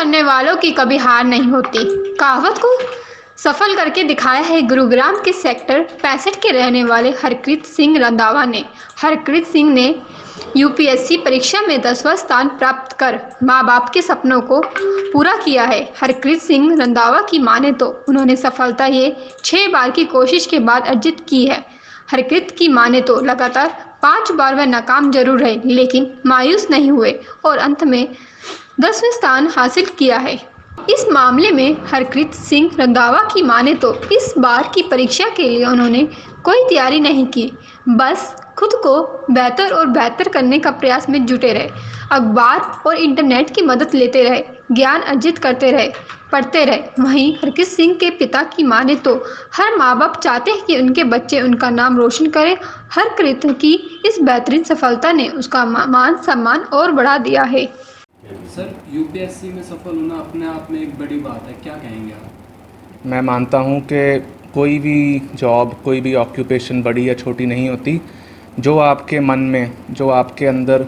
करने वालों की कभी हार नहीं होती। कहावत को सफल करके दिखाया है गुरुग्राम के सेक्टर 65 के रहने वाले हरप्रीत सिंह रंधावा ने। हरप्रीत सिंह ने यूपीएससी परीक्षा में 10वां स्थान प्राप्त कर मां बाप के सपनों को पूरा किया है। हरप्रीत सिंह रंधावा की माने तो उन्होंने सफलता ये 6 बार की कोशिश के बाद अर्जित की है। हरप्रीत की माने तो लगातार 5 बार वह नाकाम जरूर रहे, लेकिन मायूस नहीं हुए और अंत में 10वें स्थान हासिल किया है। इस मामले में हरप्रीत सिंह रंधावा की माने तो इस बार की परीक्षा के लिए उन्होंने कोई तैयारी नहीं की, बस खुद को बेहतर और बेहतर करने का प्रयास में जुटे रहे। अखबार और इंटरनेट की मदद लेते रहे, ज्ञान अर्जित करते रहे, पढ़ते रहे। वहीं हरप्रीत सिंह के पिता की माने तो हर माँ बाप चाहते हैं कि उनके बच्चे उनका नाम रोशन करें। हरप्रीत की इस बेहतरीन सफलता ने उसका मान सम्मान और बढ़ा दिया है। सर, यूपीएससी में सफल होना अपने आप में एक बड़ी बात है, क्या कहेंगे आप? मैं मानता हूँ कि कोई भी जॉब, कोई भी ऑक्यूपेशन बड़ी या छोटी नहीं होती। जो आपके मन में, जो आपके अंदर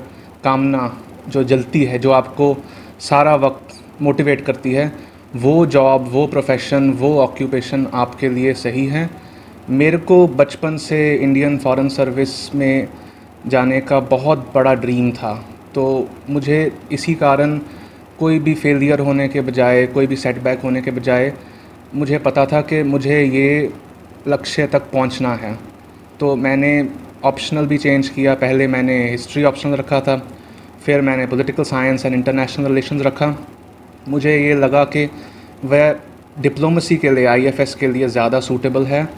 कामना जो जलती है, जो आपको सारा वक्त मोटिवेट करती है, वो जॉब, वो प्रोफेशन, वो ऑक्यूपेशन आपके लिए सही है। मेरे को बचपन से इंडियन फॉरेन सर्विस में जाने का बहुत बड़ा ड्रीम था, तो मुझे इसी कारण कोई भी फेलियर होने के बजाय, कोई भी सेटबैक होने के बजाय मुझे पता था कि मुझे ये लक्ष्य तक पहुंचना है। तो मैंने ऑप्शनल भी चेंज किया। पहले मैंने हिस्ट्री ऑप्शनल रखा था, फिर मैंने political science and international relations रखा। मुझे ये लगा कि वह डिप्लोमेसी के लिए, आईएफएस के लिए ज़्यादा सूटेबल है।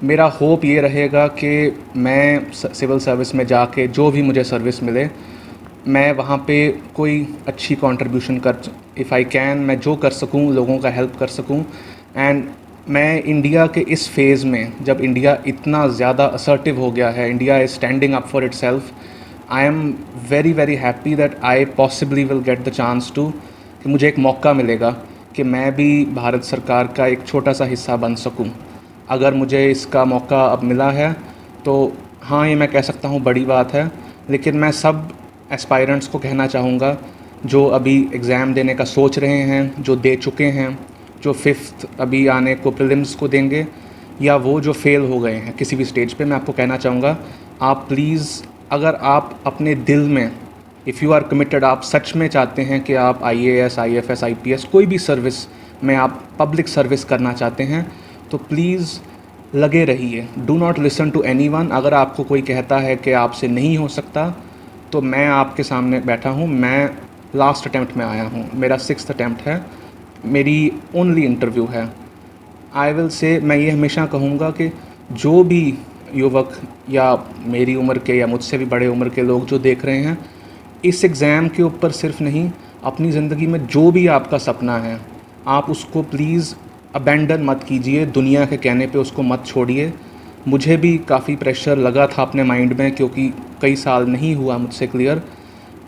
मेरा होप ये रहेगा कि मैं सिविल सर्विस में जाके जो भी मुझे सर्विस मिले, मैं वहाँ पे कोई अच्छी कंट्रीब्यूशन कर, इफ़ आई कैन, मैं जो कर सकूँ लोगों का हेल्प कर सकूँ। एंड मैं इंडिया के इस फेज़ में, जब इंडिया इतना ज़्यादा असर्टिव हो गया है, India is standing up for itself, I am very very happy that I possibly will get the chance to, कि मुझे एक मौका मिलेगा कि मैं भी भारत सरकार का एक छोटा सा हिस्सा बन सकूं। अगर मुझे इसका मौका अब मिला है तो हाँ, ये मैं कह सकता हूँ बड़ी बात है। लेकिन मैं सब एस्पायरेंट्स को कहना चाहूँगा जो अभी एग्ज़ाम देने का सोच रहे हैं, जो दे चुके हैं, जो 5th अभी आने को प्रीलिम्स को देंगे, या वो जो फेल हो गए हैं किसी भी स्टेज पे, मैं आपको कहना चाहूँगा, आप प्लीज़, अगर आप अपने दिल में, इफ़ यू आर कमिटेड, आप सच में चाहते हैं कि आप आईएएस, आईएफएस, आईपीएस, कोई भी सर्विस में आप पब्लिक सर्विस करना चाहते हैं, तो प्लीज़ लगे रहिए। Do not listen to anyone. अगर आपको कोई कहता है कि आपसे नहीं हो सकता, तो मैं आपके सामने बैठा हूँ। मैं लास्ट अटैम्प्ट में आया हूँ, मेरा 6th अटैम्प्ट है, मेरी ओनली इंटरव्यू है। आई विल से, मैं ये हमेशा कहूँगा कि जो भी युवक या मेरी उम्र के या मुझसे भी बड़े उम्र के लोग जो देख रहे हैं, इस एग्ज़ाम के ऊपर सिर्फ नहीं, अपनी ज़िंदगी में जो भी आपका सपना है, आप उसको प्लीज़ अबैंडन मत कीजिए, दुनिया के कहने पे उसको मत छोड़िए। मुझे भी काफ़ी प्रेशर लगा था अपने माइंड में, क्योंकि कई साल नहीं हुआ मुझसे क्लियर।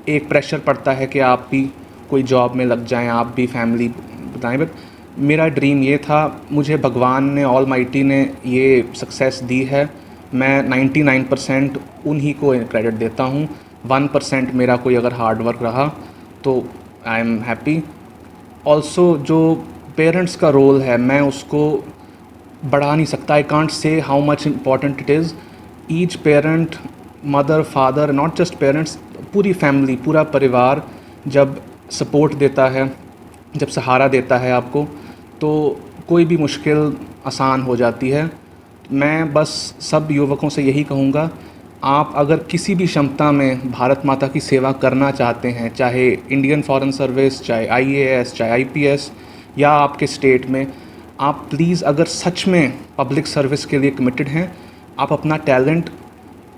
एक प्रेशर पड़ता है कि आप भी कोई जॉब में लग जाएं, आप भी फैमिली बताएं, बट मेरा ड्रीम ये था। मुझे भगवान ने, ऑल माइटी ने ये सक्सेस दी है। मैं 99% उन्हीं को क्रेडिट देता हूँ। 1% मेरा कोई अगर हार्ड वर्क रहा तो आई एम हैप्पी। ऑल्सो जो पेरेंट्स का रोल है, मैं उसको बढ़ा नहीं सकता। I can't say how much important it is. Each parent, mother, father, not just parents, पूरी फैमिली, पूरा परिवार जब सपोर्ट देता है, जब सहारा देता है आपको, तो कोई भी मुश्किल आसान हो जाती है। मैं बस सब युवकों से यही कहूँगा, आप अगर किसी भी क्षमता में भारत माता की सेवा करना चाहते हैं, चाहे इंडियन फॉरेन सर्विस, चाहे आईएएस, चाहे आईपीएस, या आपके स्टेट में, आप प्लीज़ अगर सच में पब्लिक सर्विस के लिए कमिटेड हैं, आप अपना टैलेंट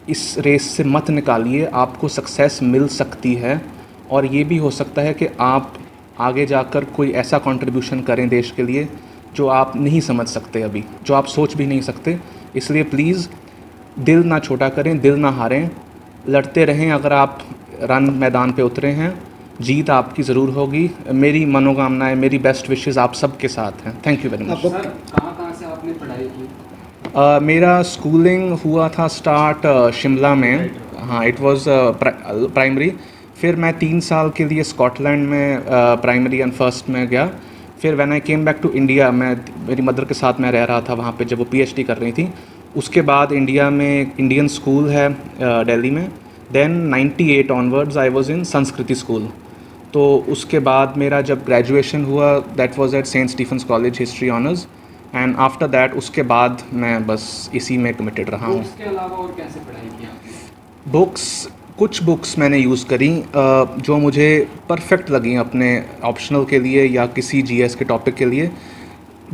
इस रेस से मत निकालिए। आपको सक्सेस मिल सकती है, और ये भी हो सकता है कि आप आगे जाकर कोई ऐसा कंट्रीब्यूशन करें देश के लिए जो आप नहीं समझ सकते अभी, जो आप सोच भी नहीं सकते। इसलिए प्लीज़ दिल ना छोटा करें, दिल ना हारें, लड़ते रहें। अगर आप रन मैदान पे उतरे हैं, जीत आपकी ज़रूर होगी। मेरी मनोकामनाएं, मेरी बेस्ट विशेस आप सब के साथ हैं। Thank you very much. Sir, कहाँ से आपने पढ़ाई की? मेरा स्कूलिंग हुआ था स्टार्ट शिमला में। हाँ, इट वाज प्राइमरी। फिर मैं 3 साल के लिए स्कॉटलैंड में प्राइमरी एंड फर्स्ट में गया। फिर when I came back to India, मेरी मदर के साथ मैं रह रहा था वहाँ पे जब वो पीएचडी कर रही थी। उसके बाद इंडिया में एक इंडियन स्कूल है दिल्ली में। Then 98 onwards I was in Sanskriti school. तो उसके बाद मेरा जब ग्रेजुएशन हुआ that was at Saint Stephen's College history honours, and after that उसके बाद मैं बस इसी में कमिटेड रहा हूँ। उसके अलावा और कैसे पढ़ाई की आपने? कुछ बुक्स मैंने यूज़ करी जो मुझे परफेक्ट लगी अपने ऑप्शनल के लिए या किसी जीएस के टॉपिक के लिए।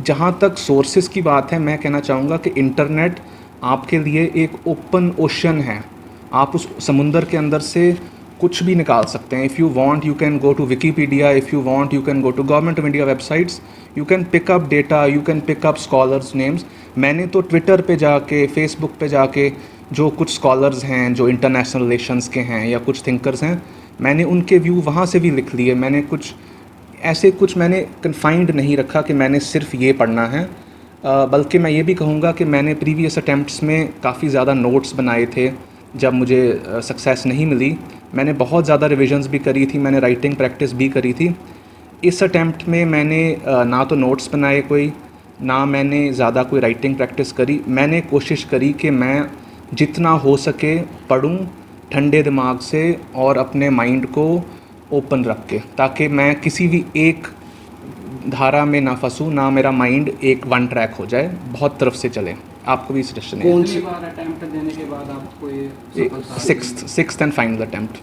जहाँ तक सोर्सेज की बात है, मैं कहना चाहूँगा कि इंटरनेट आपके लिए एक ओपन ओशन है। आप उस समुंदर के अंदर से कुछ भी निकाल सकते हैं। If you want you can go to Wikipedia, if you want you can go to government of India websites, you can pick up data, you can pick up scholars names. मैंने तो ट्विटर पे जाके, Facebook पे जाके जो कुछ scholars हैं जो इंटरनेशनल रिलेशंस के हैं या कुछ थिंकर्स हैं, मैंने उनके व्यू वहाँ से भी लिख लिए। मैंने कुछ मैंने कन्फाइंड नहीं रखा कि मैंने सिर्फ ये पढ़ना है, बल्कि मैं ये भी कहूँगा कि मैंने प्रीवियस अटैम्प्ट्स में काफ़ी ज़्यादा नोट्स बनाए थे। जब मुझे सक्सेस नहीं मिली, मैंने बहुत ज़्यादा रिविजन्स भी करी थी, मैंने राइटिंग प्रैक्टिस भी करी थी। इस अटैम्प्ट में मैंने ना तो नोट्स बनाए कोई, ना मैंने ज़्यादा कोई राइटिंग प्रैक्टिस करी। मैंने कोशिश करी कि मैं जितना हो सके पढूं ठंडे दिमाग से और अपने माइंड को ओपन रख के, ताकि मैं किसी भी एक धारा में ना फंसूं, ना मेरा माइंड एक वन ट्रैक हो जाए, बहुत तरफ से चले। आपको भी सजेशन है? कितनी बार अटेम्प्ट देने के बाद आपको ये सफलता मिली? Sixth and final attempt.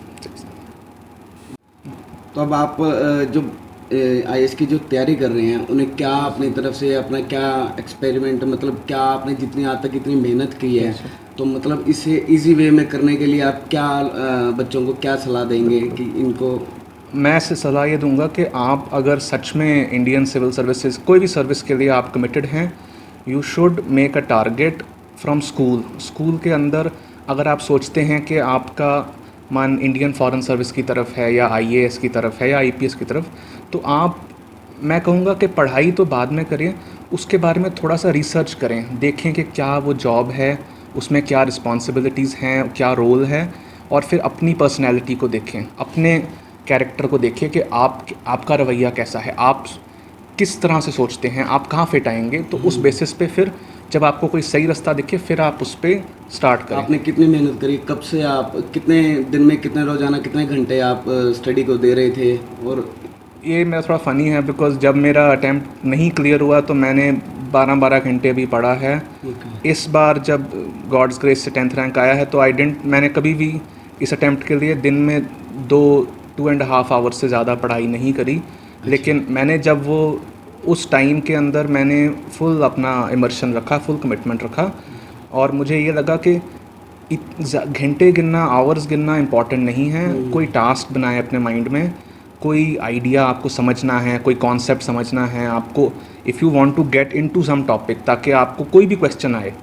तो अब आप जो आईएएस की जो तैयारी कर रहे हैं, उन्हें क्या अपनी तरफ से अपना क्या एक्सपेरिमेंट, मतलब क्या आपने जितनी आज तक इतनी मेहनत की है, तो मतलब इसे इजी वे में करने के लिए आप क्या बच्चों को क्या सलाह देंगे कि इनको? मैं से सलाह ये दूंगा कि आप अगर सच में इंडियन सिविल सर्विसेज कोई भी सर्विस के लिए आप कमिटेड हैं, you should make a target from school के अंदर। अगर आप सोचते हैं कि आपका मन इंडियन फॉरेन सर्विस की तरफ है या आईएएस की तरफ है या आईपीएस की तरफ, तो मैं कहूँगा कि पढ़ाई तो बाद में करें, उसके बारे में थोड़ा सा रिसर्च करें, देखें कि क्या वो जॉब है, उसमें क्या रिस्पॉन्सिबिलिटीज़ हैं, क्या रोल है, और फिर अपनी पर्सनैलिटी को देखें, अपने कैरेक्टर को देखें कि आपका रवैया कैसा है, आप किस तरह से सोचते हैं, आप कहाँ फिट आएंगे। तो उस बेसिस पे फिर जब आपको कोई सही रास्ता दिखे, फिर आप उस पर स्टार्ट करें। आपने कितनी मेहनत करी? कब से आप कितने दिन में, कितने रोज़ाना, कितने घंटे आप स्टडी को दे रहे थे? और ये मेरा थोड़ा फ़नी है बिकॉज़ जब मेरा अटैम्प्ट नहीं क्लियर हुआ तो मैंने 12-12 घंटे भी पढ़ा है। इस बार जब गॉड्स ग्रेस से 10th रैंक आया है तो मैंने कभी भी इस अटैम्प्ट के लिए दिन में 2.5 आवर्स से ज़्यादा पढ़ाई नहीं करी। लेकिन मैंने जब वो उस टाइम के अंदर मैंने फुल अपना इमर्शन रखा, फुल कमिटमेंट रखा, और मुझे ये लगा कि घंटे गिनना, आवर्स गिनना इम्पॉर्टेंट नहीं है। कोई टास्क बनाए अपने माइंड में, कोई आइडिया आपको समझना है, कोई कॉन्सेप्ट समझना है आपको, if you want to get into some topic, ताकि आपको कोई भी क्वेश्चन आए,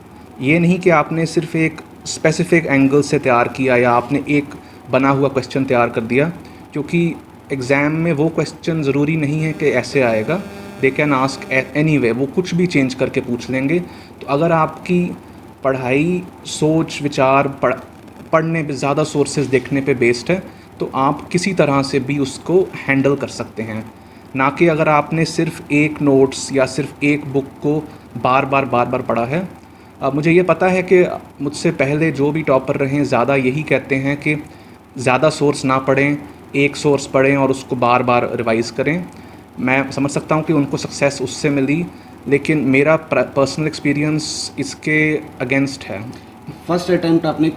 ये नहीं कि आपने सिर्फ एक स्पेसिफिक एंगल से तैयार किया या आपने एक बना हुआ क्वेश्चन तैयार कर दिया, क्योंकि एग्ज़ाम में वो क्वेश्चन ज़रूरी नहीं है कि ऐसे आएगा। दे कैन आस्क एनीवे, वो कुछ भी चेंज करके पूछ लेंगे। तो अगर आपकी पढ़ाई सोच विचार पढ़ने पे, ज़्यादा सोर्सेज देखने पे बेस्ड है, तो आप किसी तरह से भी उसको हैंडल कर सकते हैं। ना कि अगर आपने सिर्फ एक नोट्स या सिर्फ एक बुक को बार बार पढ़ा है। अब मुझे ये पता है कि मुझसे पहले जो भी टॉपर रहे हैं ज़्यादा यही कहते हैं कि ज़्यादा सोर्स ना पढ़ें, एक सोर्स पढ़ें और उसको बार बार रिवाइज़ करें। मैं समझ सकता हूँ कि उनको सक्सेस उससे मिली, लेकिन मेरा पर्सनल एक्सपीरियंस इसके अगेंस्ट है। फर्स्ट अटैम्प्ट आपने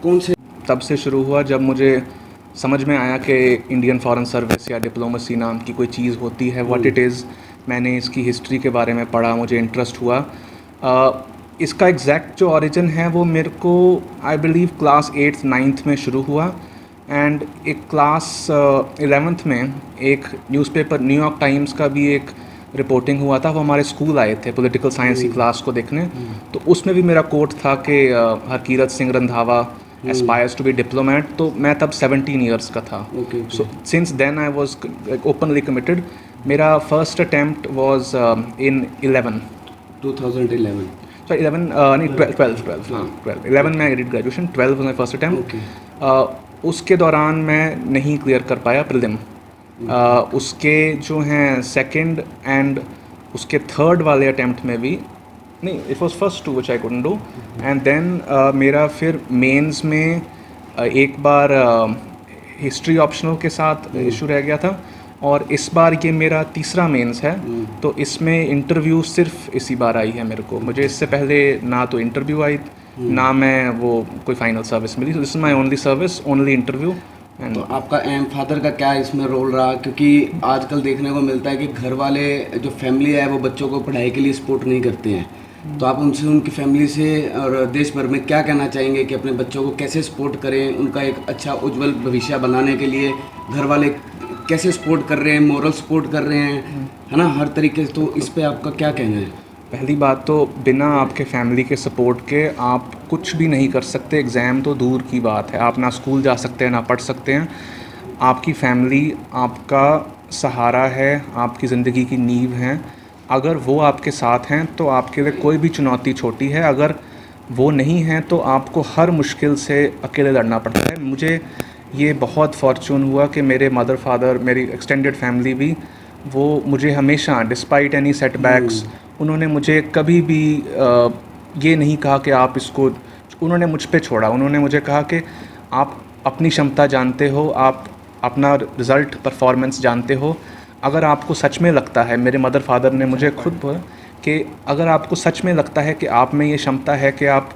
कौन से? तब से शुरू हुआ जब मुझे समझ में आया कि इंडियन फॉरेन सर्विस या डिप्लोमेसी नाम की कोई चीज़ होती है, व्हाट इट इज़। मैंने इसकी हिस्ट्री के बारे में पढ़ा, मुझे इंटरेस्ट हुआ। इसका एग्जैक्ट जो ओरिजिन है वो मेरे को I believe class 8th 9th में शुरू हुआ, एंड एक क्लास 11th में एक न्यूज़पेपर न्यूयॉर्क टाइम्स का भी एक रिपोर्टिंग हुआ था। वो हमारे स्कूल आए थे पॉलिटिकल साइंस की क्लास को देखने, तो उसमें भी मेरा कोट था कि Harkirat Singh Randhawa aspires to be diplomat. तो मैं तब 17 ईयर्स का था। So since then I was openly committed. मेरा first attempt was in 2011 So 11 नहीं 12 हाँ 12 11 में I did graduation, 12 was my first attempt. उसके दौरान मैं नहीं क्लियर कर पाया प्रीलिम। उसके जो हैं सेकंड एंड उसके थर्ड वाले अटेम्प्ट में भी नहीं, it was first two which I couldn't do. And then मेरा फिर मेंस में एक बार हिस्ट्री ऑप्शनल के साथ इशू रह गया था, और इस बार ये मेरा तीसरा मेंस है। तो इसमें इंटरव्यू सिर्फ इसी बार आई है मेरे को। मुझे इससे पहले ना तो इंटरव्यू आई, ना मैं वो कोई फाइनल सर्विस मिली। This is my only service, only interview. तो आपका फादर का क्या इसमें रोल रहा? क्योंकि आजकल देखने को मिलता है कि घर वाले जो फैमिली है वो बच्चों को पढ़ाई के लिए सपोर्ट नहीं करते हैं। तो आप उनसे, उनकी फैमिली से और देश भर में क्या कहना चाहेंगे कि अपने बच्चों को कैसे सपोर्ट करें, उनका एक अच्छा उज्जवल भविष्य बनाने के लिए घर वाले कैसे सपोर्ट कर रहे हैं, मोरल सपोर्ट कर रहे हैं, है ना, हर तरीके से। तो इस पे आपका क्या कहना है? पहली बात तो बिना आपके फैमिली के सपोर्ट के आप कुछ भी नहीं कर सकते। एग्ज़ाम तो दूर की बात है, आप ना स्कूल जा सकते हैं ना पढ़ सकते हैं। आपकी फैमिली आपका सहारा है, आपकी ज़िंदगी की नींव है। अगर वो आपके साथ हैं तो आपके लिए कोई भी चुनौती छोटी है। अगर वो नहीं हैं तो आपको हर मुश्किल से अकेले लड़ना पड़ता है। मुझे ये बहुत फॉर्चून हुआ कि मेरे मदर फादर, मेरी एक्सटेंडेड फैमिली भी, वो मुझे हमेशा डिस्पाइट एनी सेटबैक्स, उन्होंने मुझे कभी भी ये नहीं कहा कि आप इसको, उन्होंने मुझ पे छोड़ा। उन्होंने मुझे कहा कि आप अपनी क्षमता जानते हो, आप अपना रिज़ल्ट परफॉर्मेंस जानते हो। अगर आपको सच में लगता है, मेरे मदर फादर ने मुझे खुद बोला कि अगर आपको सच में लगता है कि आप में ये क्षमता है कि आप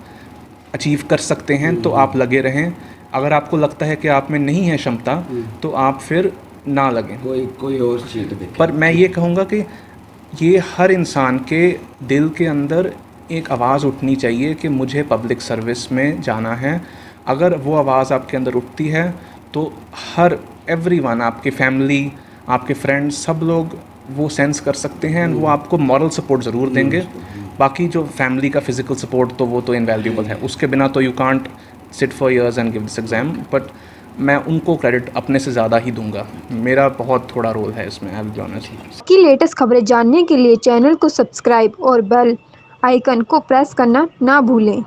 अचीव कर सकते हैं तो आप लगे रहें। अगर आपको लगता है कि आप में नहीं है क्षमता तो आप फिर ना लगें। कोई और चीज़ देखें। पर मैं ये कहूँगा कि ये हर इंसान के दिल के अंदर एक आवाज़ उठनी चाहिए कि मुझे पब्लिक सर्विस में जाना है। अगर वो आवाज़ आपके अंदर उठती है तो एवरीवन, आपकी फैमिली, आपके फ्रेंड्स, सब लोग वो सेंस कर सकते हैं। वो आपको मॉरल सपोर्ट ज़रूर देंगे। बाकी जो फैमिली का फिज़िकल सपोर्ट तो वो तो इनवैल्यूएबल है, उसके बिना तो you can't sit for years and give this exam. But मैं उनको क्रेडिट अपने से ज़्यादा ही दूंगा। मेरा बहुत थोड़ा रोल है इसमें, आई विल बी ऑनेस्ट। की लेटेस्ट खबरें जानने के लिए चैनल को सब्सक्राइब और बेल आइकन को प्रेस करना ना भूलें।